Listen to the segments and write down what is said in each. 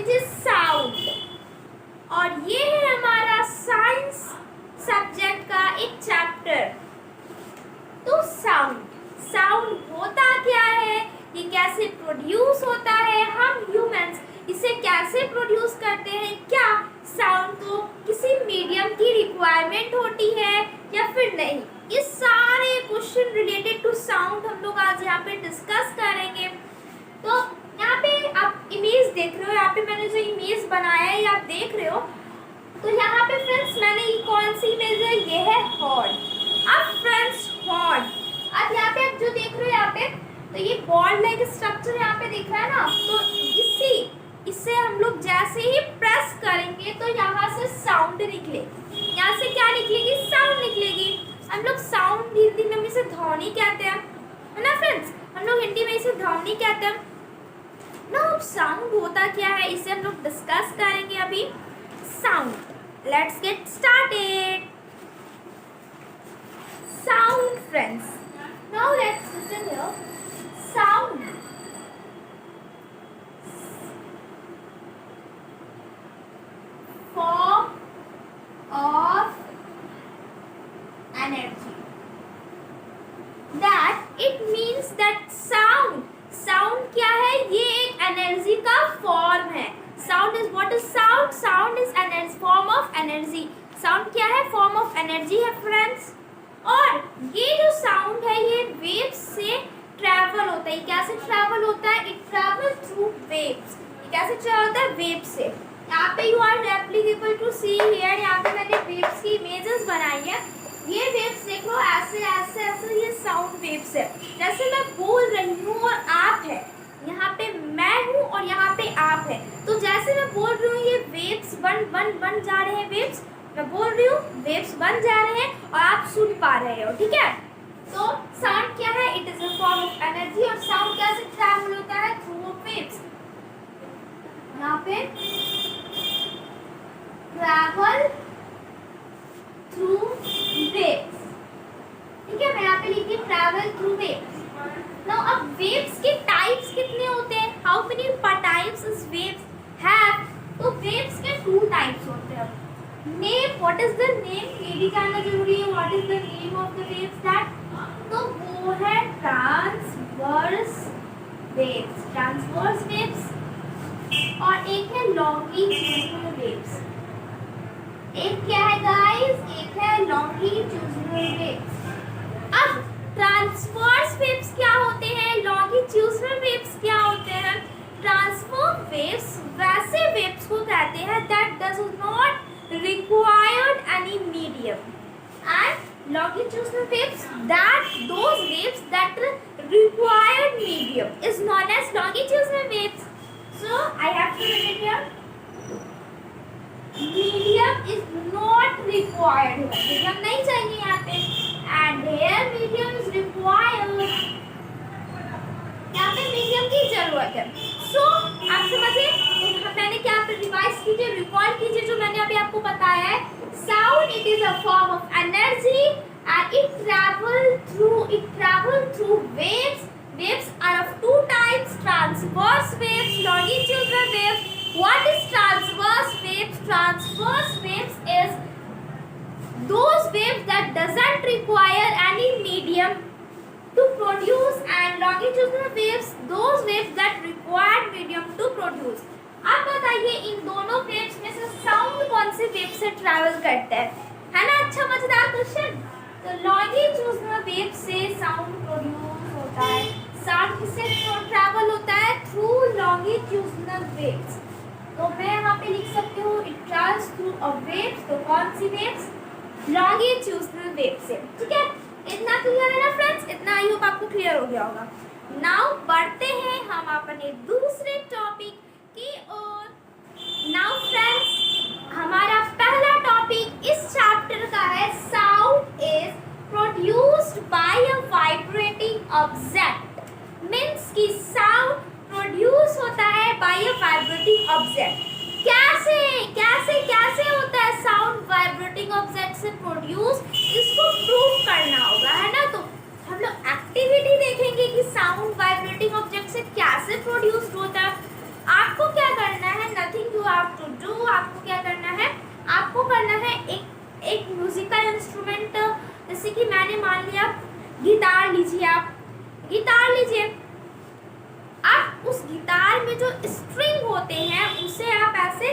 Which is sound, और ये है हमारा साइंस सब्जेक्ट का एक चैप्टर। तो साउंड होता क्या है, ये कैसे प्रोड्यूस होता है, हम ह्यूमंस इसे कैसे प्रोड्यूस करते हैं, क्या साउंड को किसी मीडियम की रिक्वायरमेंट होती है या फिर नहीं, ये सारे क्वेश्चन रिलेटेड टू साउंड हम लोग आज यहाँ पे डिस्कस करेंगे। तो यहाँ पे आप इमेज देख रहे हो, यहाँ पे मैंने जो इमेज बनाया है ये आप देख रहे हो। तो यहाँ पे फ्रेंड्स मैंने ये कौन सी इमेज है, ये है हॉर्न। अब फ्रेंड्स हॉर्न, अब यहाँ पे आप जो देख रहे हो यहाँ पे, तो ये बॉल लाइक स्ट्रक्चर यहाँ पे दिख रहा है ना, तो इससे हम लोग जैसे ही प्रेस करेंगे तो यहाँ से साउंड निकलेगी। यहाँ से क्या निकलेगी, साउंड निकलेगी। हम लोग साउंड हिंदी में इसे ध्वनि कहते हैं, है ना फ्रेंड्स, हम लोग हिंदी में इसे ध्वनि कहते हैं ना। साउंड होता क्या है इसे हम लोग डिस्कस करेंगे अभी। Sound, let's get started. Sound friends, now let's listen here. Sound, form of energy, that it means that sound क्या है, ये एक एनर्जी का फॉर्म है। Sound is what is sound, sound is energy, form of energy. Sound क्या है, form of energy है friends. और ये जो साउंड है ये वेव्स से ट्रैवल होता है। कैसे ट्रैवल होता है, इट ट्रैवल थ्रू वेव्स। कैसे ट्रैवल होता है, वेव से। यहाँ पे you are applicable to see here, यहाँ पे मैंने वेव्स की इमेजेस बनाई है। ये वेव्स देखो, ऐसे ऐसे ऐसे ये साउंड वेव्स है। जैसे मैं बोल रही हूँ और आप है, यहाँ पे मैं हूँ और यहाँ पे आप है, तो जैसे मैं बोल रही हूँ ये वेव्स बन जा रहे हैं। वेव्स मैं बोल रही हूँ, वेव्स बन जा रहे हैं और आप सुन पा रहे हो, ठीक है। तो साउंड क्या है, it is a form of energy. और साउंड कैसे ट्रैवल होता है, थ्रू वेव्स। यहाँ पे ट्रैवल थ्रू वेव्स, ठीक है। मैं यहाँ पे लिखी ट्रैवल थ्रू वेव्स। नाउ अब वेव्स के टाइप्स कितने होते हैं, how many types is waves have. तो वेव्स के 2 टाइप्स होते हैं। Name, what is the name, ये भी जानना जरूरी है। What is the name of the waves that, तो वो है ट्रांसवर्स वेव्स, ट्रांसवर्स वेव्स। और एक है लॉन्गिट्यूडिनल वेव्स। एक क्या है गाइस, एक है लॉन्गिट्यूडिनल वेव्स। अब ट्रांसवर्स वेव्स क्या होते हैं, लॉन्गिट्यूडिनल वेव्स क्या होते हैं। ट्रांसवर्स वेव्स वैसे वेव्स को कहते हैं that does not required any medium, and longitudinal waves, that those waves that required medium is known as longitudinal waves. So I have to write it here. Medium is not required here. Medium नहीं चाहिए यहाँ पे, and here medium is required. यहाँ पे medium की जरूरत है। So आप समझे, मैंने क्या रिवाइज कीजिए, रिकॉल कीजिए जो मैंने अभी आपको बताया है। Sound, it is a form of energy and it travel through waves. Waves are of 2 types, transverse waves, longitudinal waves. What is transverse waves? Transverse waves is those waves that doesn't require any medium to produce, and longitudinal waves those waves that require medium to produce. अब बताइए इन दोनों waves में से sound कौन से wave से travel करता है ना। अच्छा मजेदार क्वेश्चन। तो लॉन्गिट्यूडिनल वेव से साउंड प्रोड्यूस होता है। साउंड किससे ट्रैवल होता है, थ्रू लॉन्गिट्यूडिनल वेव्स। तो मैं यहाँ पे लिख सकती हूँ it travels through a waves. तो कौन सी वेव्स, लॉन्गिट्यूडिनल वेव से, ठीक है। इतना क्लियर है ना फ्रेंड्स, इतना आई होप आपको क्लियर हो गया होगा। नाउ बढ़ते हैं हम अपने दूसरे टॉपिक की ओर। नाउ फ्रेंड्स, हमारा पहला टॉपिक इस चैप्टर का है sound is produced by a vibrating object. Means कि साउंड प्रोड्यूस होता है बाय अ वाइब्रेटिंग ऑब्जेक्ट। कैसे कैसे कैसे होता है साउंड वाइब्रेटिंग ऑब्जेक्ट से प्रोड्यूस, इसको प्रूव करना होगा, है ना। तो हम लोग एक्टिविटी देखेंगे कि साउंड वाइब्रेटिंग ऑब्जेक्ट से कैसे प्रोड्यूस होता है। आपको क्या करना है, नथिंग जैसे कि मैंने मान लिया गिटार लीजिए, आप गिटार लीजिए, आप उस गिटार में जो स्ट्रिंग होते हैं उसे आप ऐसे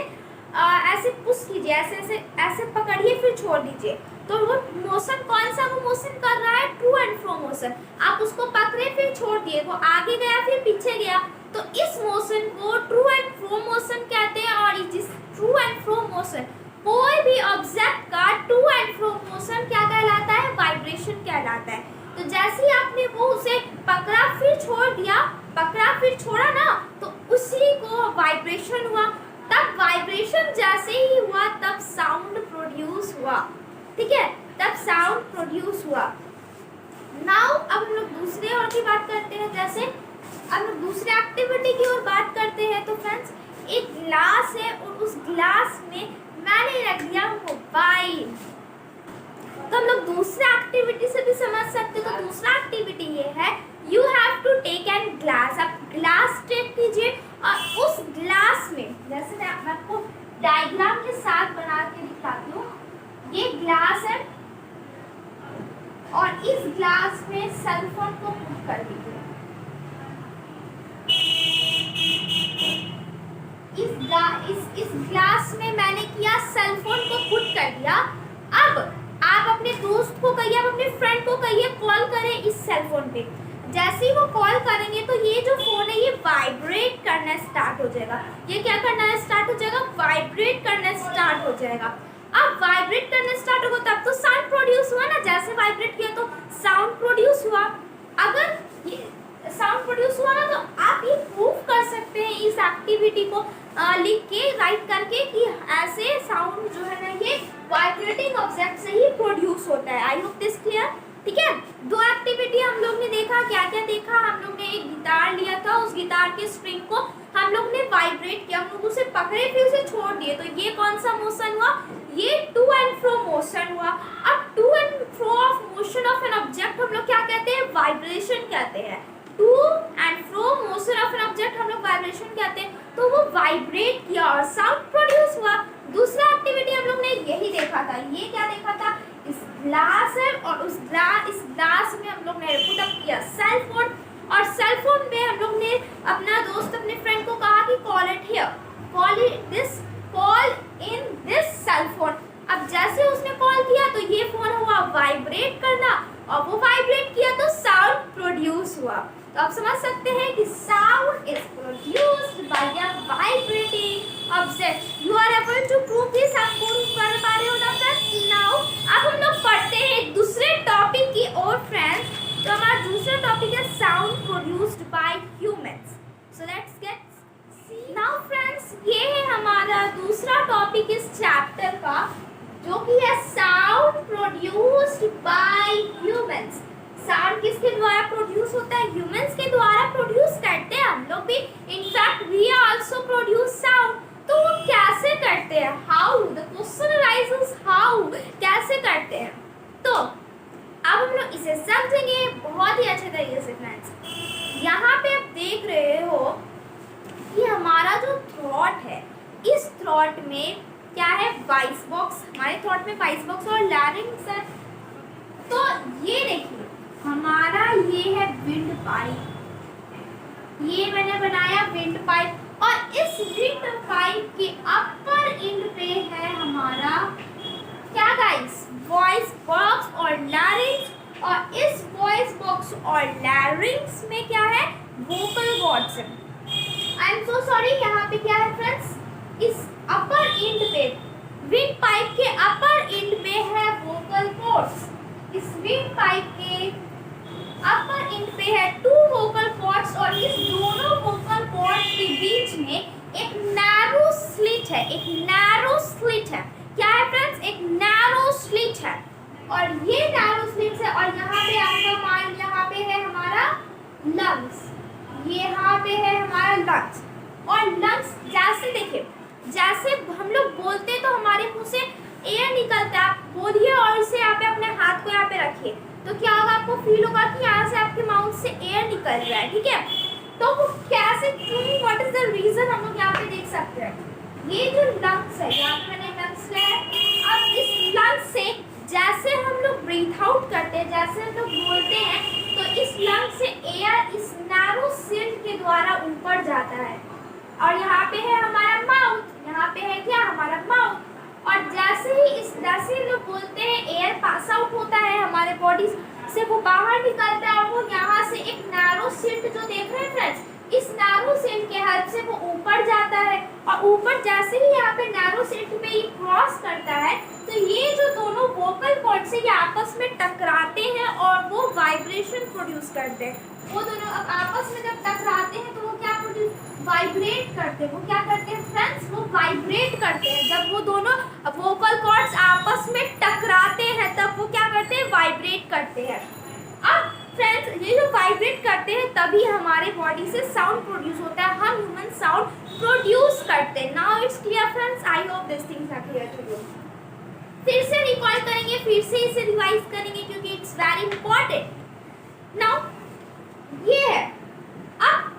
ऐसे पुश कीजिए, ऐसे ऐसे ऐसे पकड़िए फिर छोड़ दीजिए, तो वो मोशन कौन सा वो मोशन कर रहा है, टू एंड फ्रो मोशन। आप उसको पकड़े फिर छोड़ दिए, वो आगे गया फिर पीछे गया, तो इस मोशन को ट्रू एंड फ्रो मोशन कहते हैं। और जिस ट्रू एंड फ्रो मोशन, कोई भी ऑब्जेक्ट का टू एंड फ्रो मोशन क्या कहलाता है, वाइब्रेशन कहलाता है। तो जैसे ही आपने वो उसे पकड़ा फिर छोड़ दिया, पकड़ा फिर छोड़ा ना, तो उसी को वाइब्रेशन हुआ। तब वाइब्रेशन जैसे ही हुआ तब साउंड प्रोड्यूस हुआ, ठीक है, तब साउंड प्रोड्यूस हुआ। नाउ अब हम लोग दूसरे और की बात करते हैं, जैसे अब हम लोग दूसरे एक्टिविटी की ओर बात करते हैं। तो फ्रेंड्स, एक ग्लास है और उस ग्लास में मैंने रख दिया मोबाइल। तो हम लोग दूसरा एक्टिविटी से भी समझ सकते हो। तो दूसरा एक्टिविटी ये है, you have to take an glass. आप ग्लास टेक कीजिए और उस ग्लास में, जैसे मैं आपको डायग्राम के साथ बना के दिखाती हूँ, ये ग्लास है और इस ग्लास में सेल फोन को पुट कर दीजिए। इस ग्लास में मैंने किया, सेल फोन को पुट कर दिया। अब आप अपने दोस्त को कहिए, आप अपने फ्रेंड को कहिए कॉल करें इस सेल फोन पे। जैसे ही वो कॉल करेंगे तो ये जो फोन है ये वाइब्रेट करना स्टार्ट हो जाएगा। ये क्या करना स्टार्ट हो जाएगा, वाइब्रेट करना स्टार्ट हो जाएगा। अब वाइब्रेट करना स्टार्ट होगा तब तो साउंड प्रोड्यूस हुआ ना, जैसे वाइब्रेट किया तो साउंड प्रोड्यूस हुआ। अगर ये साउंड प्रोड्यूस हुआ ना, तो आप ये प्रूव कर सकते हैं इस एक्टिविटी को लिख के, राइट करके, कि ऐसे साउंड जो है ना ये वाइब्रेटिंग ऑब्जेक्ट से ही प्रोड्यूस होता है। आई होप दिस क्लियर, ठीक है। दो एक्टिविटी हम लोग ने देखा, क्या क्या देखा, हम लोग ने एक गिटार लिया था, उस गिटार के स्ट्रिंग को हम लोग ने वाइब्रेट किया, हम लोग उसे पकड़े फिर उसे छोड़ दिए, तो ये कौन सा मोशन हुआ, ये टू एंड फ्रो मोशन हुआ। अब to and fro of motion of an object हम लोग क्या कहते हैं, वाइब्रेशन कहते हैं। To and fro motion of an object हम लोग वाइब्रेशन कहते हैं। तो वो वाइब्रेट किया और साउंड प्रोड्यूस हुआ। दूसरा एक्टिविटी हम लोग ने यही देखा था, ये क्या देखा था, इस ग्लास है और इस ग्लास में हम लोग ने पुट अप किया सेल फोन, और सेल फोन में हम लोग ने अपना दोस्त अपने फ्रेंड को कहा कि call it here, call in this cell phone. अब जैसे उसने कॉल किया तो ये फोन हुआ वाइब्रेट करना, और वो वाइब्रेट किया तो साउंड प्रोड्यूस हुआ। तो आप समझ सकते हैं कि sound is produced by a vibrating object. You are able to prove this, आप प्रूव कर पा रहे हो ना फ्रेंड्स। नाउ अब हम लोग पढ़ते हैं दूसरे टॉपिक की ओर फ्रेंड्स। तो हमारा दूसरा टॉपिक है sound produced by humans. So let's get see now friends, ये है हमारा दूसरा टॉपिक इस चैप्टर का, जो कि है sound produced by humans. Sound किसके द्वारा प्रोड्यूस होता है, ह्यूमंस के द्वारा प्रोड्यूस करते हैं हम लोग भी। In fact we also produce sound. तो वो कैसे करते हैं, how, the question arises how, कैसे करते हैं। तो अब हम लोग इसे समझेंगे बहुत ही अच्छे तरीके से फ्रेंड्स। यहाँ पे आप देख रहे हो कि हमारा जो थ्रॉट है, इस थ्रॉट में क्या है, वॉइस बॉक्स, हमारे थ्रॉट में वॉइस बॉक्स और लैरिंग्स है। तो ये देखिए हमारा ये है विंड पाइप, ये मैंने बनाया विंड पाइप, और इस विंड पाइप के अपर एंड पे है हमारा क्या गाइस, वॉइस बॉक्स और लैरिंग्स, और इस वॉइस बॉक्स और लैरिंग्स में क्या है, वोकल कॉर्ड्स है। आई एम सो सॉरी, यहाँ पे क्या है फ्रेंड्स, इस अपर एंड पे, विंड पाइप के अपर एंड पे है वोकल कॉर्ड्स। इस विंड पाइप के अपर एंड पे है टू वोकल कॉर्ड्स, और इस दोनों वोकल कॉर्ड्स के बीच में एक नैरो स्लिट है, एक नैरो स्लिट है। क्या है फ्रेंड्स, एक नैरो स्लिट है, और ये नैरो स्लिट है। और यहाँ पे आपका माइंड, यहाँ पे है हमारा लंग्स, यहाँ पे है हमारा लंग्स। और लंग्स जैसे देखिए, जैसे हम लोग बोलते हैं तो हमारे मुंह से एयर निकलता है। आप बोलिए और इसे यहाँ पे अपने हाथ को यहाँ पे रखिए, तो क्या होगा, आपको फील होगा कि यहाँ से आपके माउथ से एयर निकल रहा है, ठीक है। तो वो कैसे, व्हाट इज द रीजन, हम लोग यहाँ पे देख सकते हैं। ये जो लंग्स है, यहाँ पे मैंने लंग्स लिया है। अब इस लंग्स से जैसे हम लोग ब्रीथ आउट करते जैसे हम लोग बोलते हैं तो इस लंग से एयर इस नैरो स्लिट के द्वारा ऊपर जाता है। और यहाँ पे है हमारा माउथ, यहाँ पे है क्या हमारा माउथ। और जैसे हम लोग बोलते हैं एयर पास आउट होता है हमारे बॉडी से, वो बाहर निकलता है और वो यहाँ से एक नैरो स्लिट जो देख रहे हैं फ्रेंड्स, इस नैरो स्लिट के हेल्प से वो ऊपर जाता है। और ऊपर जैसे ही यहाँ पे नैरो स्लिट पे ये क्रॉस करता है तो ये जो दोनों वोकल कॉर्ड से ये आपस में टकराते हैं और वो वाइब्रेशन प्रोड्यूस करते हैं। वो दोनों अब आपस में जब टकराते हैं तो वो क्या वाइब्रेट करते हैं। वो क्या करते हैं फ्रेंड्स, वो वाइब्रेट करते हैं। जब वो दोनों वोकल कॉर्ड्स आपस में टकराते हैं तब वो क्या करते हैं, वाइब्रेट करते हैं। अब फ्रेंड्स ये जो वाइब्रेट करते हैं तभी हमारे बॉडी से साउंड प्रोड्यूस होता है, हम ह्यूमन साउंड प्रोड्यूस करते हैं। Now it's clear friends, I hope this things are clear to you. फिर से रिकॉल करेंगे, फिर से इसे रिवाइज करेंगे क्योंकि इट्स वेरी इंपॉर्टेंट। नाउ ये है, अब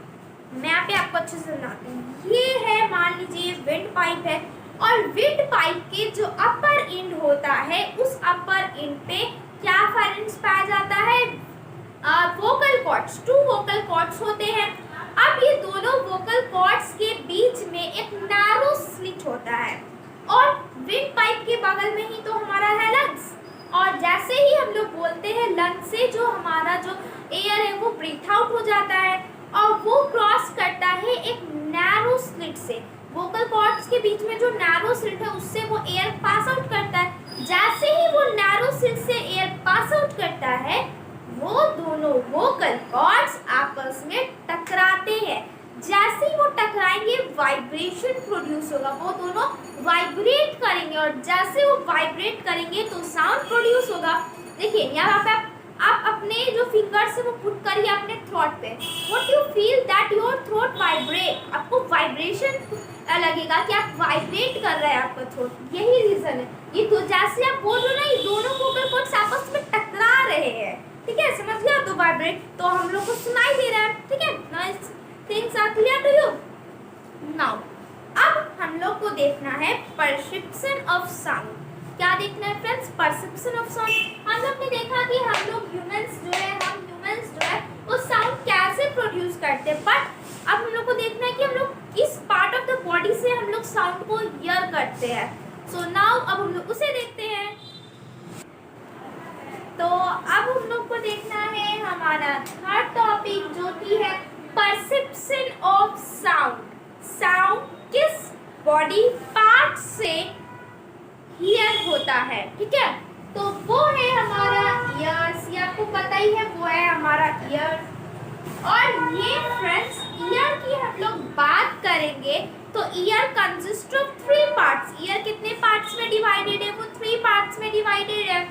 मैं यहाँ पे आपको अच्छे से समझाती हूँ। ये है, मान लीजिए विंड पाइप है और विंड पाइप के जो अपर एंड होता है उस अपर एंड पे क्या फरेंस पाया जाता है, वोकल कॉर्ड्स। 2 वोकल कॉर्ड्स होते हैं। अब ये दोनों वोकल कॉर्ड्स के बीच में एक नैरो स्लिट होता है और विंड पाइप के बगल में ही तो हमारा है लंग्स। और जैसे ही हम लोग बोलते हैं लंग्स से जो हमारा जो एयर है वो ब्रीथ आउट हो जाता है और वो क्रॉस करता है एक नैरो स्लिट से। वोकल कॉर्ड्स के बीच में जो नैरो स्लिट है उससे वो एयर पास आउट करता है। जैसे ही वो नैरो स्लिट से एयर पास आउट करता है वो दोनों वोकल कॉर्ड्स आपस में टकराते हैं। जैसे ही वो टकराएंगे वाइब्रेशन प्रोड्यूस होगा, वो दोनों वाइब्रेट करेंगे और जैसे वो वाइब्रेट करेंगे तो साउंड प्रोड्यूस होगा। देखिए यहाँ पे आप अपने जो फिंगर से वो पुट करिए अपने थ्रोट पे, what you feel that your throat vibrate, आपको वाइब्रेशन लगेगा कि आप वाइब्रेट कर रहे हैं आपका थ्रोट। यही रीजन है। ये तो जैसे आप बोल रहे हो ना, ये दोनों वोकल कॉर्ड्स आपस में टकरा रहे हैं, ठीक है, समझ गया। तो वाइब्रेट तो हम लोग को सुनाई दे रहा है, ठीक है। Nice, things are clear to you. Now अब हम लोग को देखना है परसेप्शन ऑफ साउंड। क्या देखना है फ्रेंड्स, परसेप्शन ऑफ साउंड। हम लोग ने देखा कि हम ह्यूमंस जो है वो साउंड कैसे प्रोड्यूस करते हैं, बट अब हम लोग को देखना है कि हम लोग किस पार्ट ऑफ द बॉडी से हम लोग साउंड को हियर करते हैं। सो नाउ अब हम लोग उसे देखते हैं। तो अब हम लोग को देखना है हमारा थर्ड टॉपिक जो कि है परसेप्शन ऑफ साउंड। साउंड किस बॉडी पार्ट से हियर होता है, ठीक है। तो वो है हमारा ईयर्स, ये आपको पता ही है, वो है हमारा ईयर्स। और ये फ्रेंड्स ईयर की हम लोग बात करेंगे तो year consist of 3 parts. Year कितने पार्ट्स में डिवाइडेड है, वो 3 पार्ट्स में डिवाइडेड है।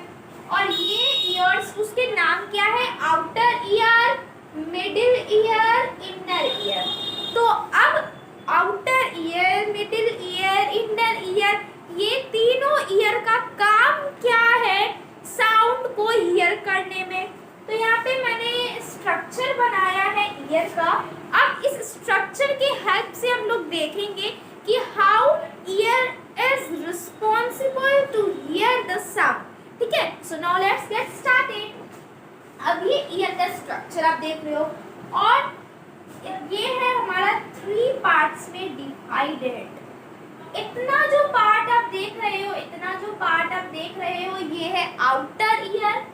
और ये ईयर्स उसके नाम क्या है, outer ear, middle ear, inner ear. तो अब outer ear, middle ear, inner ear, ये तीनों ईयर का काम क्या है, साउंड को हियर करने में। तो यहाँ पे मैंने स्ट्रक्चर बनाया है ईयर का। अब इस स्ट्रक्चर के हेल्प से हम लोग देखेंगे कि how ear is responsible to hear the sound, ठीक है। So now let's get started. अब ये ईयर का स्ट्रक्चर आप देख रहे हो और ये है हमारा 3 पार्ट्स में डिवाइडेड। इतना जो पार्ट आप देख रहे हो ये है आउटर ईयर।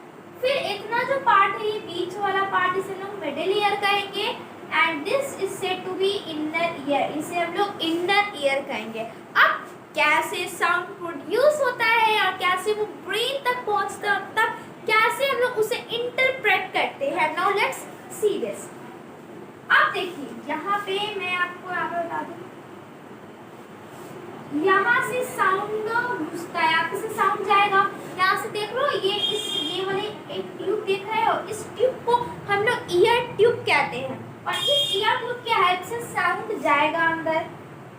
फिर इतना जो पार्ट है ये बीच वाला पार्ट, इसे लोग मिडिल ईयर कहेंगे। And this is said to be inner ear, इसे हम लोग इनर ईयर कहेंगे। अब कैसे साउंड प्रोड्यूस होता है और कैसे वो ब्रेन तक पहुंचता है, तब कैसे हम लोग उसे इंटरप्रेट करते हैं। Now let's see this. अब देखिए यहाँ पे मैं आपको बता दूं, यहाँ से साउंड घुसता है, यहाँ से साउंड जाएगा। यहाँ से देख लो ये वाले एक ट्यूब देख रहे हो, इस ट्यूब को हम लोग ईयर ट्यूब कहते हैं। और इस ईयर ट्यूब के हेल्प से साउंड जाएगा अंदर,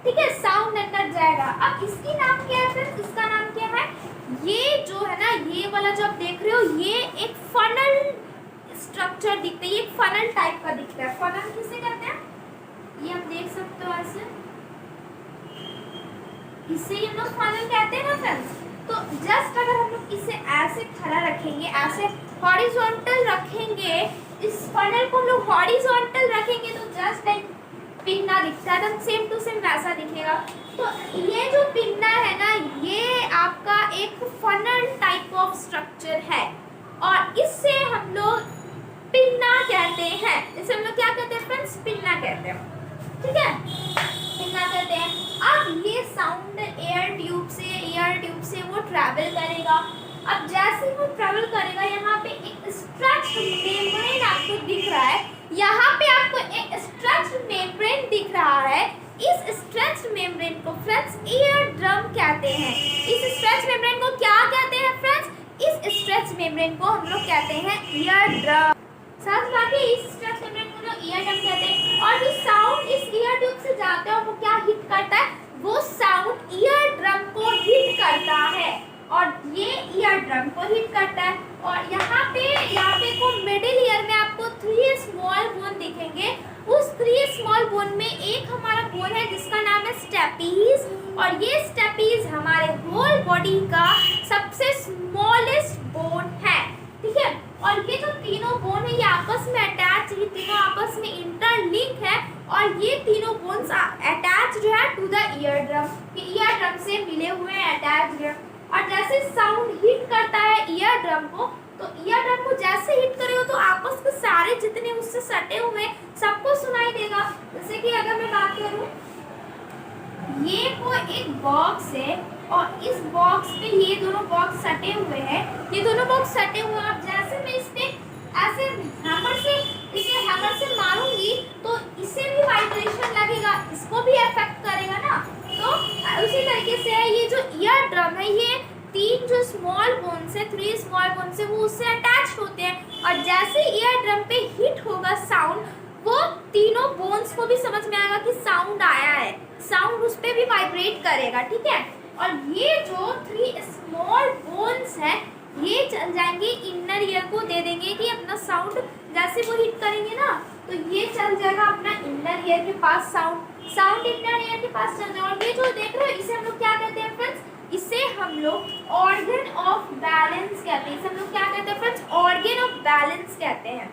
ठीक है, साउंड अंदर जाएगा। अब इसकी नाम क्या है फ्रेंड्स, इसका नाम क्या है, ये जो है ना, ये वाला जो आप देख रहे हो ये एक फनल स्ट्रक्चर दिखता है, ये एक फनल टाइप का दिखता है। फनल किसे कहते हैं, ये हम देख सकते हो ऐसे, इसे हम लोग फनल कहते हैं ना फ्रेंड्स। तो जस्ट अगर हम लोग इसे ऐसे खड़ा रखेंगे, ऐसे हॉरिजॉन्टल रखेंगे, इस फनल को हम लोग हॉरिजॉन्टल रखेंगे तो जस्ट लाइक पिन्ना दिखता है, तो सेम टू सेम वैसा दिखेगा। तो ये जो पिन्ना है ना, ये आपका एक फनल टाइप ऑफ स्ट्रक्चर है और इससे हम लोग पिन्ना कहते हैं। इसे हम लोग क्या कहते हैं फ्रेंड्स? पिन्ना कहते हैं, ठीक है, पिन्ना कहते हैं। अब ये साउंड एयर ट्यूब से वो ट्रैवल करेगा। अब जैसे वो ट्रैवल करेगा, यहाँ पे एक स्ट्रेच्ड मेम्ब्रेन आपको दिख रहा है, यहाँ पे आपको एक स्ट्रेच्ड मेम्ब्रेन दिख रहा है। इस स्ट्रेच्ड मेम्ब्रेन को फ्रेंड्स ईयर ड्रम कहते हैं। इस स्ट्रेच्ड मेम्ब्रेन को क्या कहते हैं फ्रेंड्स? इस स्ट्रेच्ड मेम्ब्रेन को हम लोग कहते हैं ईयर ड्रम। साथ बाकी इस स्ट्रेच्ड मेम्ब्रेन को लोग ईयर ड्रम कहते हैं। और जो साउंड इस ईयर ट्यूब से जाता है वो क्या हिट करता है? वो साउंड ईयर ड्रम को हिट करता है और ये ईयर ड्रम को हिट करता है। और यहाँ पे को मिडिल ईयर में आपको 3 स्मॉल बोन दिखेंगे। उस 3 स्मॉल बोन में एक हमारा बोन है जिसका नाम है स्टेपीज, और ये स्टेपीज हमारे होल बॉडी का सबसे स्मॉलेस्ट बोन है, ठीक है। और ये जो तीनों बोन है ये आपस में अटैच, ये तीनों आपस में इंटरलिंक है और ये तीनों बोन्स अटैच जो है to the eardrum, eardrum से मिले हुए हैं, अटैच है। और जैसे साउंड हिट करता है ईयर ड्रम को, तो ईयर ड्रम को जैसे हिट करेगा तो आपस के सारे जितने उससे सटे हुए सबको सुनाई देगा। जैसे कि अगर मैं बात करूं, ये वो एक बॉक्स है और इस बॉक्स पे ये दोनों बॉक्स सटे हुए हैं, ये दोनों बॉक्स सटे हुए हैं। और जैसे मैं इस पे ऐसे हैमर से मारूंगी तो इसे भी वाइब्रेशन लगेगा, इसको भी इफेक्ट करेगा ना। तो उसी तरीके से ये जो ईयर ड्रम है, ये 3 जो स्मॉल बोन्स है, 3 स्मॉल बोन्स है, वो उससे अटैच होते हैं। और जैसे ईयर ड्रम पे हिट होगा साउंड, वो तीनों बोन्स को भी समझ में आएगा कि साउंड आया है, साउंड उस पर भी वाइब्रेट करेगा, ठीक है। और ये जो 3 स्मॉल बोन्स है ये चल जाएंगे इनर ईयर को, दे देंगे कि अपना साउंड जैसे वो हिट करेंगे ना तो ये चल जाएगा अपना इनर ईयर के पास, साउंड इनर ईयर के पास चल जाएगा। और ये जो देख रहे हो इसे हम लोग क्या कहते हैं फ्रेंड्स? इसे हम लोग ऑर्गन ऑफ बैलेंस कहते हैं। इसे हम लोग क्या कहते हैं फ्रेंड्स? ऑर्गन ऑफ बैलेंस कहते हैं।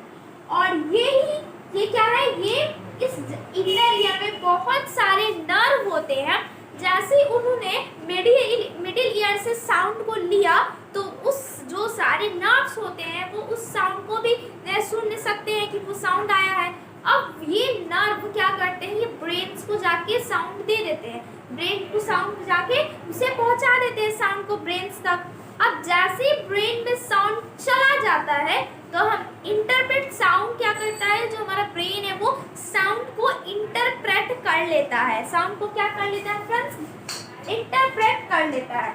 और ये क्या है? ये इस इनर ईयर में बहुत सारे नर्व होते हैं। जैसे उन्होंने मिडिल ईयर से साउंड को लिया तो उस जो सारे नर्व्स होते हैं वो उस साउंड को भी सुन सकते हैं कि वो साउंड आया है। अब ये नर्व क्या करते हैं? ये ब्रेन्स को जाके साउंड दे देते हैं, ब्रेन को साउंड जाके उसे पहुंचा देते हैं साउंड को ब्रेन्स तक। अब जैसे ही ब्रेन में साउंड चला जाता है तो हम इंटरप्रेट, साउंड क्या करता है? जो हमारा ब्रेन है वो साउंड को इंटरप्रेट कर लेता है। साउंड को क्या कर लेता है फ्रेंड्स? इंटरप्रेट कर लेता है,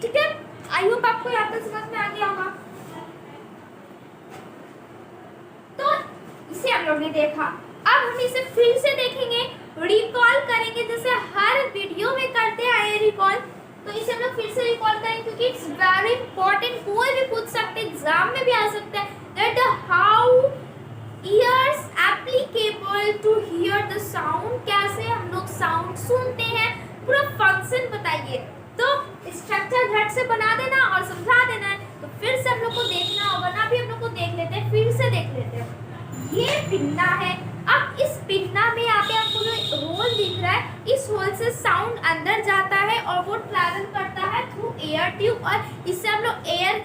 ठीक है। आई होप आपको यहाँ तक समझ में आ गया होगा। तो इसे हम लोग ने देखा, अब हम इसे फिर से देखेंगे, रिकॉल करेंगे जैसे हर वीडियो में करते आए रिकॉल। तो इसे हम लोग फिर से रिकॉल करेंगे क्योंकि इट्स वेरी इंपॉर्टेंट, कोई भी पूछ सकते, एग्जाम में भी आ सकता है that how ears applicable to hear the sound, कैसे हम लोग साउंड सुनते हैं, पूरा फंक्शन बताइए। तो स्ट्रक्चर झट से बना देना और समझा देना है। तो फिर से हम लोग को देखना होगा ना, अभी हम लोग को देख लेते हैं, फिर से देख लेते हैं। ये पिन्ना है। अब इस पिन्ना में यहाँ पे आपको जो होल दिख रहा है, इस होल से साउंड अंदर जाता है और वो ट्रैवल करता है थ्रू एयर ट्यूब, और इससे हम लोग ईयर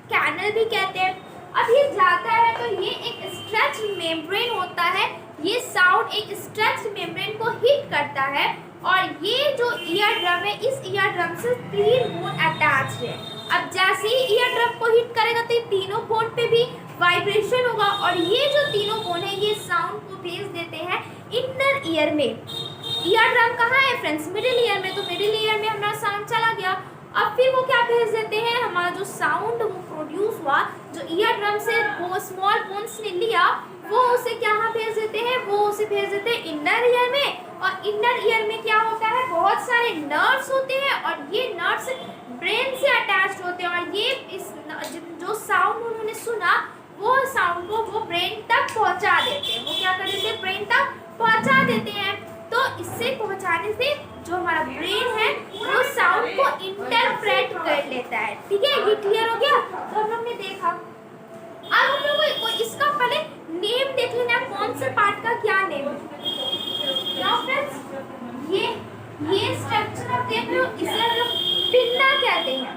कैनल भी कहते हैं। अब ये जाता है तो ये एक स्ट्रेच मेम्ब्रेन होता है, ये साउंड एक स्ट्रेच मेम्ब्रेन को हिट करता है। और ये जो ईयर ड्रम है, इस ईयर ड्रम से 3 बोन अटैच है। अब जैसे ही ईयर ड्रम को हिट करेगा तो ये तीनों बोन पे भी वाइब्रेशन होगा और ये जो तीनों बोन है ये साउंड को भेज देते हैं इनर ईयर में। ईयर ड्रम कहाँ है फ्रेंड्स? मिडिल ईयर में। तो मिडिल ईयर में हमारा साउंड चला गया। अब फिर वो क्या भेज देते हैं? हमारा जो साउंड वो प्रोड्यूस हुआ, जो ईयर ड्रम से वो स्मॉल बोन्स ने लिया, वो उसे कहाँ भेज देते हैं? वो उसे भेज देते हैं इनर ईयर में। और इनर ईयर में क्या होता है? बहुत सारे नर्व्स होते हैं और ये नर्व्स ब्रेन से अटैच होते हैं और ये इस जो साउंड उन्होंने सुना वो साउंड को वो ब्रेन तक पहुंचा देते हैं। वो क्या कर देते हैं? ब्रेन तक पहुंचा देते हैं। तो इससे पहुंचाने से जो हमारा ब्रेन है वो साउंड को इंटरप्रेट कर लेता है, ठीक है। ये क्लियर हो गया? तो हम लोग ने देखा से पार्ट का क्या नेम नाउ फ्रेंड्स, ये स्ट्रक्चर आप देख रहे हो, इसे हम लोग पिन्ना कहते हैं,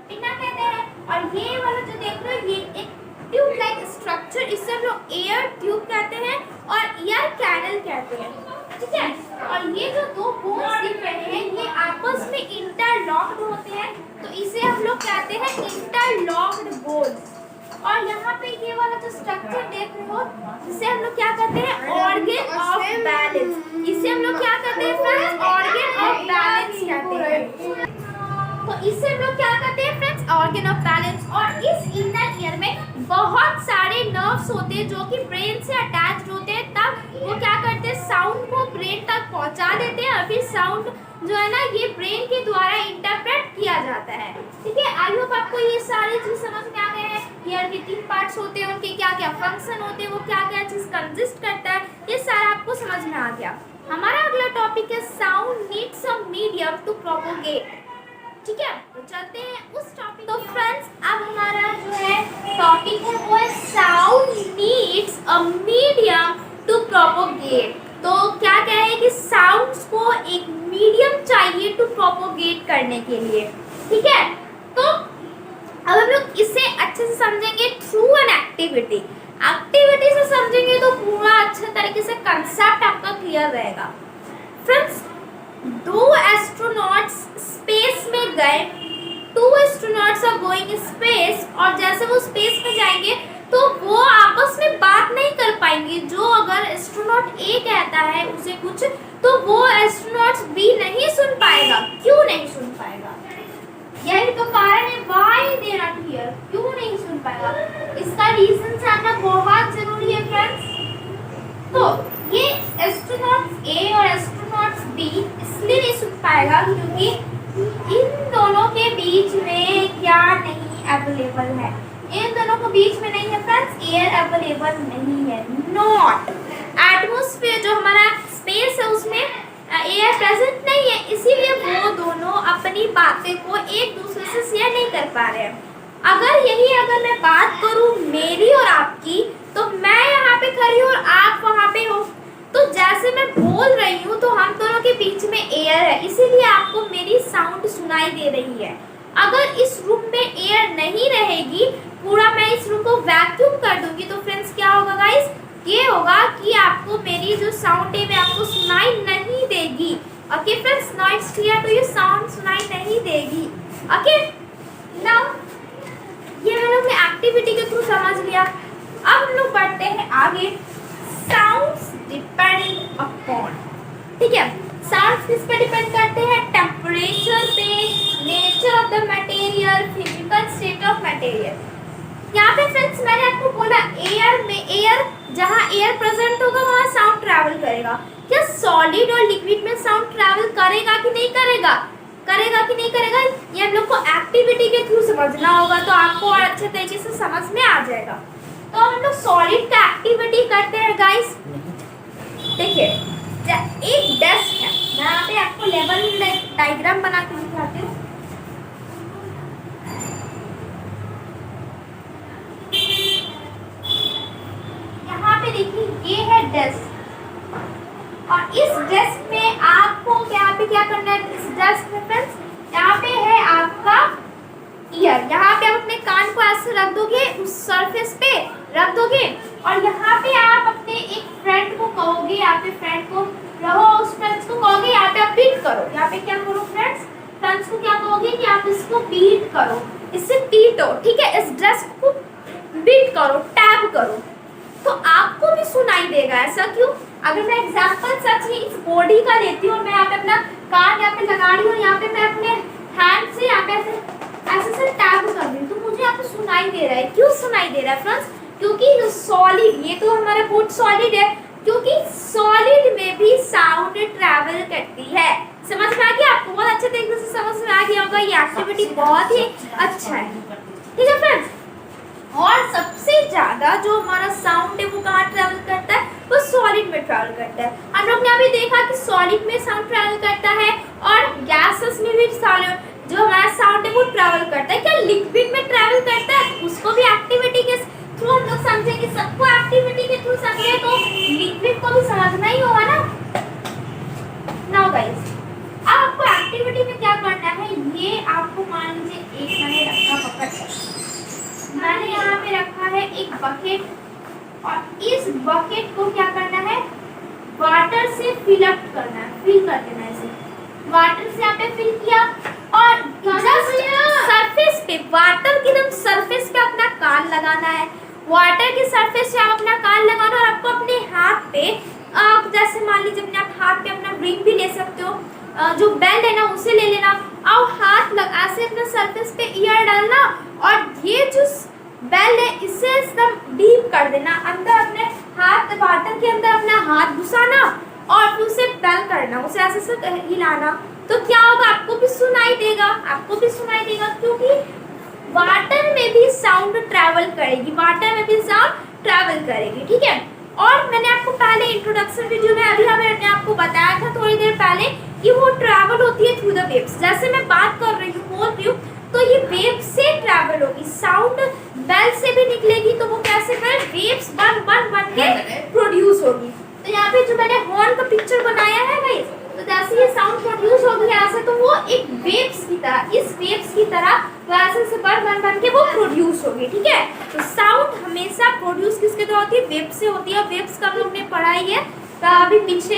पिन्ना कहते हैं। और ये वाला जो देख रहे हो ये एक ट्यूब लाइक स्ट्रक्चर, इसे हम लोग एयर ट्यूब कहते हैं और एयर कैनल कहते हैं, ठीक है। और ये जो दो बोन्स दिख रहे हैं ये आपस में इंटरलॉक्ड होते हैं, तो इसे हम लोग कहते हैं इंटरलॉक्ड बोन्स। और यहाँ पे ये वाला जो स्ट्रक्चर देख रहे हो जिसे हम लोग क्या कहते हैं ऑर्गन ऑफ बैलेंस, इसे हम लोग क्या कहते हैं फ्रेंड्स ऑर्गन ऑफ बैलेंस कहते हैं। तो इसे हम लोग क्या कहते हैं फ्रेंड्स ऑर्गन ऑफ बैलेंस। और इस इनर ईयर में बहुत सारे नर्व्स होते हैं जो कि ब्रेन से अटैच्ड होते हैं, तब वो क्या करते हैं साउंड को ब्रेन तक पहुंचा देते हैं और फिर साउंड जो है ना ये ब्रेन के द्वारा इंटरप्रेट किया जाता है, ठीक है। आई होप आपको ये सारी चीज समझ में आ गए हैं। ईयर के 3 पार्ट्स होते हैं, उनके क्या क्या फंक्शन होते हैं, वो क्या क्या चीज कंसिस्ट करता है, ये सारा आपको समझ में आ गया। हमारा अगला टॉपिक है sound needs a medium to propagate, ठीक है। तो चलते हैं उस टॉपिक। तो फ्रेंड्स अब हमारा जो है टॉपिक है वो है sound needs a medium to propagate. तो क्या कहे कि साउंड्स को एक मीडियम चाहिए टू प्रोपोगेट करने के लिए, ठीक है। तो अब हम लोग इसे अच्छे से समझेंगे थ्रू एन एक्टिविटी। एक्टिविटी से समझेंगे तो पूरा अच्छे तरीके से कंसेप्ट आपका क्लियर रहेगा। फ्रेंड्स 2 एस्ट्रोनॉट्स स्पेस में गए, 2 astronauts are going in space, और जैसे वो स्पेस में जाएंगे तो वो आपस में बात नहीं कर पाएंगे। जो अगर एस्ट्रोनॉट ए कहता है उसे कुछ तो वो एस्ट्रोनॉट बी नहीं सुन पाएगा। क्यों नहीं सुन पाएगा? यही तो कारण है व्हाई दे नॉट हियर, क्यों नहीं सुन पाएगा। इसका रीजन जानना बहुत जरूरी है फ्रेंड्स। तो ये एस्ट्रोनॉट ए और एस्ट्रोनॉट बी इसलिए नहीं सुन पाएगा क्योंकि इन दोनों के बीच में क्या नहीं अवेलेबल है, इन दोनों के बीच में नहीं है फ्रेंड्स एयर अवेलेबल नहीं है, नॉट एटमॉस्फेयर जो हमारा स्पेस है उसमें एयर प्रेजेंट नहीं है, इसीलिए वो दोनों अपनी बातें को एक दूसरे से शेयर नहीं कर पा रहे हैं। अगर मैं बात करूं मेरी और आपकी, तो मैं यहाँ पे खड़ी हूँ और आप वहाँ पे हो, तो जैसे मैं बोल रही हूँ तो हम दोनों के बीच में एयर है, इसीलिए आपको मेरी साउंड सुनाई दे रही है। अगर इस रूम में एयर नहीं रहेगी, पूरा मैं इस रूम को वैक्यूम कर दूंगी, तो फ्रेंड्स क्या होगा गाइस, ये होगा कि आपको मेरी जो साउंड है वो आपको सुनाई नहीं देगी। ओके फ्रेंड्स, नॉइज क्लियर, तो ये साउंड सुनाई नहीं देगी। ओके नाउ ये हम लोग ने एक्टिविटी के थ्रू समझ लिया। अब हम लोग बढ़ते हैं आगे, साउंड्स डिपेंड अपॉन, ठीक है। साउंड्स किस पे डिपेंड करते हैं? टेम्परेचर पे, nature of the material, physical state of material. यहाँ पे फ्रेंड्स मैंने आपको बोला एयर में, एयर जहाँ एयर प्रेजेंट होगा वहाँ साउंड ट्रैवल करेगा। क्या सॉलिड और लिक्विड में साउंड ट्रैवल करेगा कि नहीं करेगा? करेगा कि नहीं करेगा? ये हम लोग को एक्टिविटी के थ्रू समझना होगा, तो आपको और अच्छे तरीके से समझ में आ जाएगा। तो हम लोग सॉलिड का एक्टिविटी करते हैं गाइस। देखिए एक डेस्क है, मैं यहाँ पे आपको लेवल डायग्राम बना के दिखाती हूँ। यहाँ पे देखिए ये है डेस्क, और इस डेस्क में आपको यहाँ पे क्या करना है? इस डेस्क में फ्रेंड्स यहाँ पे है आपका ईयर, यहाँ पे आप अपने कान को ऐसे रख दोगे, उस सरफेस पे रख दोगे, और यहाँ पे आप अपने एक फ्रेंड को कहोगे, यहाँ पे फ्रेंड को रहो, उस फ्रेंड्स को कहोगे यहाँ पे आप बीट करो। यहाँ पे क्या करो फ्रेंड्स, फ्रेंड्स को क्या कहोगे कि आप इसको बीट करो, इससे पीटो, ठीक है। इस डेस्क को बीट करो, टैप करो, तो आपको भी सुनाई देगा। ऐसा क्यों? अगर मैं एग्जांपल सच ही इस बॉडी का लेती हूँ, मैं यहाँ पे अपना कान यहाँ पे लगा रही हूँ, यहाँ पे मैं अपने हैंड से यहाँ पे ऐसे से टैप कर रही हूँ, तो मुझे यहाँ पे सुनाई दे रहा है। क्यों सुनाई दे रहा है फ्रेंड्स? क्योंकि जो सॉलिड, ये तो हमारा बोर्ड सॉलिड है, क्योंकि सॉलिड में भी साउंड ट्रैवल करती है। समझ में आ गया आपको? बहुत अच्छे तरीके से समझ में आ गया होगा। ये एक्टिविटी बहुत ही अच्छा है, ठीक है फ्रेंड्स। और सबसे ज्यादा जो हमारा साउंड है वो कहाँ ट्रैवल करता है? वो सॉलिड में ट्रैवल करता है। हम लोग ने अभी देखा कि सॉलिड में साउंड ट्रैवल करता है और गैसेस में भी जो हमारा साउंड है वो ट्रैवल करता है। क्या लिक्विड में ट्रैवल करता है? उसको भी एक्टिविटी के थ्रू हम लोग समझेंगे। सबको एक्टिविटी के थ्रू समझे तो लगना ही होगा ना। नाउ गाइस, अब आपको एक्टिविटी में क्या करना है, ये आपको मान लीजिए एक मैंने रखा बकेट, मैंने यहाँ पे रखा है एक बकेट, और इस बकेट को क्या करना है, वाटर से फिल अप करना है, फिल कर देना है इसे। वाटर से आपने फिल किया और सरफेस पे, वाटर की एकदम सरफेस पे अपना कान लगाना है। वाटर के सरफेस पे आप अपना कान लगाना और आपको अपने हाथ पे, आप जैसे मान लीजिए अपने आप हाथ पे अपना रिंग भी ले सकते हो, जो बेल है ना उसे ले लेना, और हाथ लगा से अपना सरफेस पे ईयर डालना, और ये जो बेल है इसे एकदम डीप कर देना, अंदर अपने हाथ वाटर के अंदर अपना हाथ घुसाना और फिर उसे बेल करना, उसे ऐसे से हिलाना। तो क्या होगा, आपको भी सुनाई देगा, आपको भी सुनाई देगा, क्योंकि वाटर में भी साउंड ट्रैवल करेगी, वाटर में भी साउंड ट्रैवल करेगी, ठीक है। और मैंने आपको पहले इंट्रोडक्शन वीडियो में अभी मैंने आपको बताया था थोड़ी देर पहले कि वो ट्रैवल होती है थ्रू द वेव्स। जैसे मैं बात कर रही हूँ, बोल रही हूँ, तो ये वेव से ट्रैवल होगी, साउंड बेल से भी निकलेगी, तो वो कैसे कर वेव्स बन बन बन के प्रोड्यूस होगी। तो यहाँ पे जो मैंने हॉर्न का पिक्चर बनाया है गाइस, तो जैसे ये साउंड प्रोड्यूस होगी ऐसे, तो वो एक वेव्स की तरह, इस वेव्स की तरह वैसे से बन बन बन के वो प्रोड्यूस होगी, ठीक है। तो साउंड हमेशा प्रोड्यूस किसके द्वारा होती है, वेव्स से होती है। वेव्स का हम लोग ने पढ़ा ही है, तो अभी पिछले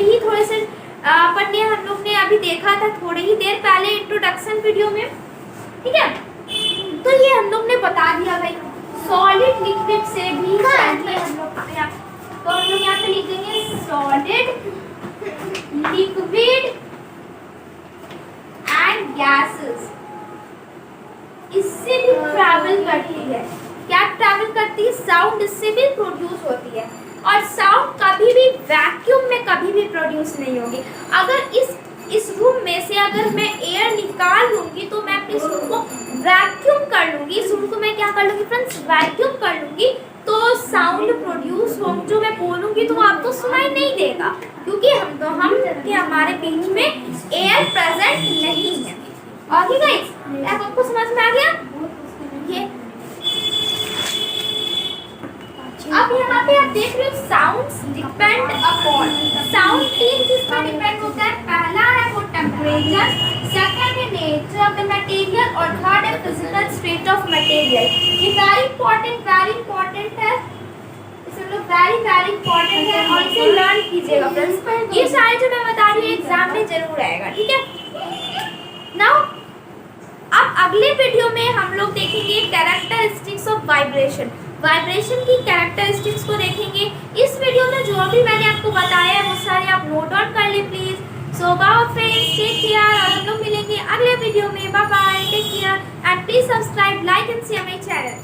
ही थोड़े से अपन ने हम लोग ने अभी देखा था थोड़ी ही देर पहले इंट्रोडक्शन वीडियो में, ठीक है। तो ये हम लोग ने बता दिया भाई, सॉलिड लिक्विड से भी चाहिए हम लोग, तो हम लोग यहाँ पे लिख देंगे सॉलिड लिक्विड एंड गैसेस, इससे भी ट्रैवल करती है। क्या ट्रैवल करती है, साउंड इससे भी प्रोड्यूस होती है। और साउंड कभी भी वैक्यूम में कभी भी प्रोड्यूस नहीं होगी। अगर इस रूम में से अगर मैं एयर निकाल लूँगी तो मैं अपने इस रूम को वैक्यूम कर लूँगी, इस रूम को मैं क्या कर लूँगी फ्रेंड्स, वैक्यूम कर लूँगी, तो साउंड प्रोड्यूस हो, जो मैं बोलूँगी तो आपको सुनाई नहीं देगा, क्योंकि हमारे बीच में एयर प्रेजेंट नहीं है। ओके गाइस, आपको समझ में आ गया ये। अब यहाँ पे आप देख रहे हो साउंड्स डिपेंड अपॉन, साउंड तीन चीज पर डिपेंड होता है। पहला है वो टेम्परेचर, सेकंड है नेचर ऑफ द मटेरियल, और थर्ड है फिजिकल स्टेट ऑफ मटेरियल। ये वेरी इंपॉर्टेंट है, इसे लोग वेरी इंपॉर्टेंट है, और इसे लर्न कीजिएगा फ्रेंड्स। ये सारे जो मैं बता रही हूँ एग्जाम में जरूर आएगा, ठीक है। नाउ अब अगले वीडियो में हम लोग देखेंगे कैरेक्टरिस्टिक्स ऑफ वाइब्रेशन, वाइब्रेशन की कैरेक्टरिस्टिक्स को देखेंगे। इस वीडियो में जो भी मैंने आपको बताया है वो सारे आप नोट डाउन कर ले please. So bye friends, take care, और हम लोग मिलेंगे अगले वीडियो में। Bye bye, take care and please subscribe, like and share my channel.